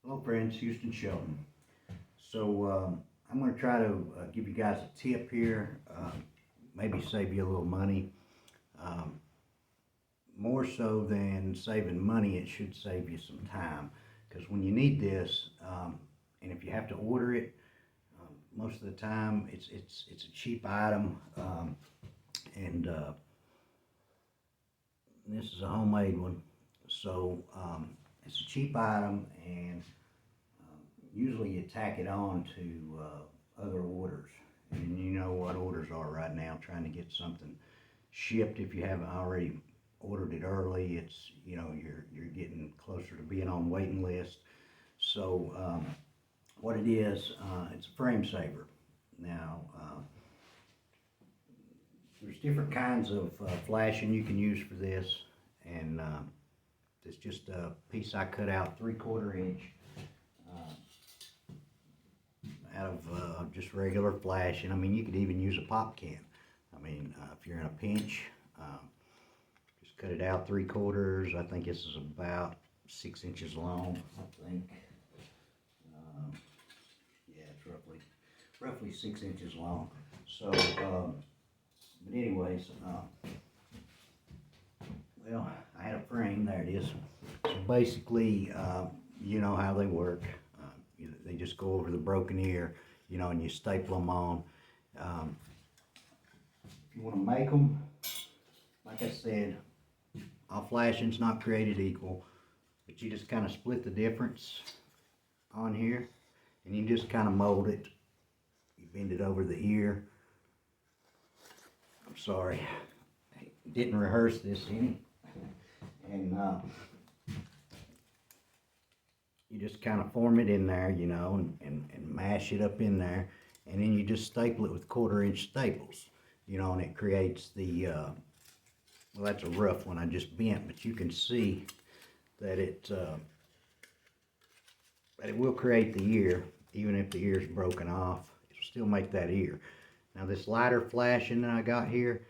Hello friends, Houston Shelton. So I'm going to try to give you guys a tip here, maybe save you a little money. Um, More so than saving money, it should save you some time. Because when you need this, and if you have to order it, most of the time it's a cheap item, and this is a homemade one. So it's a cheap item, and usually you tack it on to other orders, and you know what orders are right now. Trying to get something shipped, if you haven't already ordered it early, it's, you know, you're getting closer to being on waiting list. So what it is, it's a frame saver. Now there's different kinds of flashing you can use for this, and it's just a piece I cut out 3/4 inch out of just regular flashing. I mean, you could even use a pop can. I mean, if you're in a pinch, just cut it out 3/4. I think this is about 6 inches long, I think. Yeah, it's roughly 6 inches long. So, but anyways, well, I had a frame, there it is. So basically, you know how they work. They just go over the broken ear, you know, and you staple them on. If you want to make them, like I said, all flashing's not created equal, but you just kind of split the difference on here, and you just kind of mold it. You bend it over the ear. I'm sorry, I didn't rehearse this any. And you just kind of form it in there, you know, and mash it up in there, and then you just staple it with 1/4 inch staples, you know, and it creates the, well, that's a rough one I just bent, but you can see that it will create the ear. Even if the ear's broken off, it'll still make that ear. Now this lighter flashing that I got here,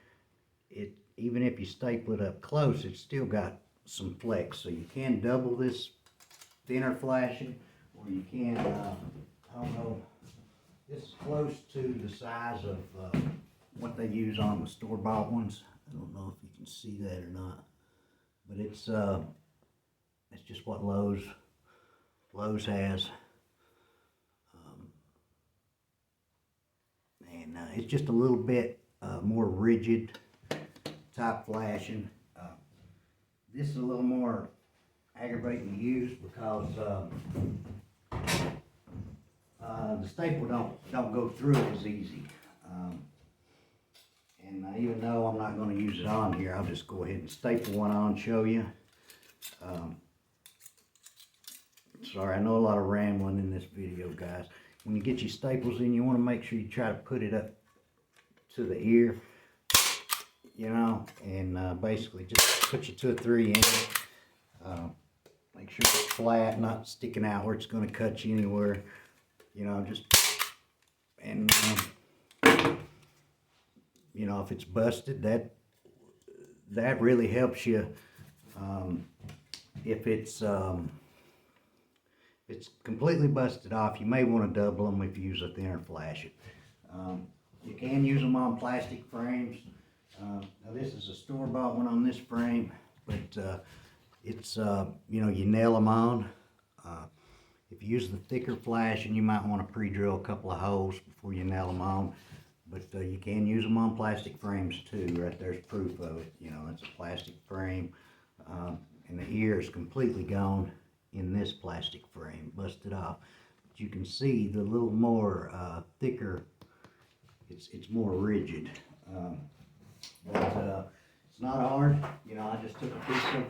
even if you staple it up close, it's still got some flex, so you can double this thinner flashing, or you can, I don't know, this is close to the size of what they use on the store-bought ones. I don't know if you can see that or not, but it's just what Lowe's has, and it's just a little bit more rigid type flashing. This is a little more aggravating to use because the staple don't go through it as easy. And even though I'm not going to use it on here, I'll just go ahead and staple one on and show you. Sorry, I know a lot of rambling in this video, guys. When you get your staples in, you want to make sure you try to put it up to the ear, you know, and basically just put you to a 3-inch. Make sure it's flat, not sticking out where it's going to cut you anywhere, you know, just, and you know, if it's busted, that really helps you. If it's completely busted off, you may want to double them if you use a thinner flash. You can use them on plastic frames. Now this is a store-bought one on this frame, but it's, you know, you nail them on. If you use the thicker flash, and you might want to pre-drill a couple of holes before you nail them on, but you can use them on plastic frames too. Right there's proof of it. You know, it's a plastic frame, and the ear is completely gone in this plastic frame, busted off. But you can see the little more thicker, it's more rigid. But it's not hard. You know, I just took a piece of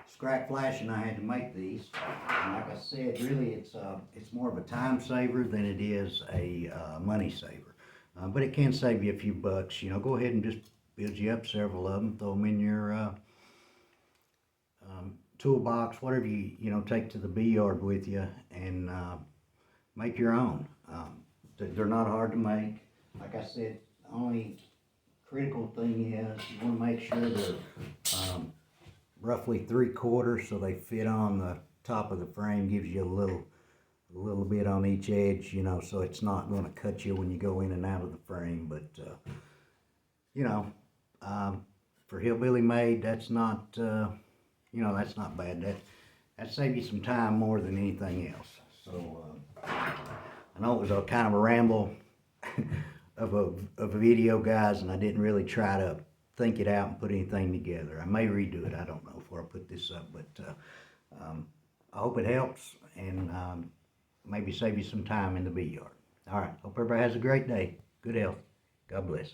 scrap flash and I had to make these. And like I said, really it's more of a time saver than it is a money saver. But it can save you a few bucks. You know, go ahead and just build you up several of them, throw them in your toolbox, whatever you know, take to the bee yard with you, and make your own. They're not hard to make. Like I said, the only critical thing is you want to make sure they're roughly 3/4 so they fit on top of the frame gives you a little bit on each edge, you know, so it's not going to cut you when you go in and out of the frame. But you know, for hillbilly made, that's not you know, that's not bad. That saves you some time more than anything else. So I know it was a kind of a ramble of a video, guys, and I didn't really try to think it out and put anything together. I may redo it, I don't know, before I put this up, but I hope it helps, and maybe save you some time in the bee yard. All right, hope everybody has a great day. Good health. God bless.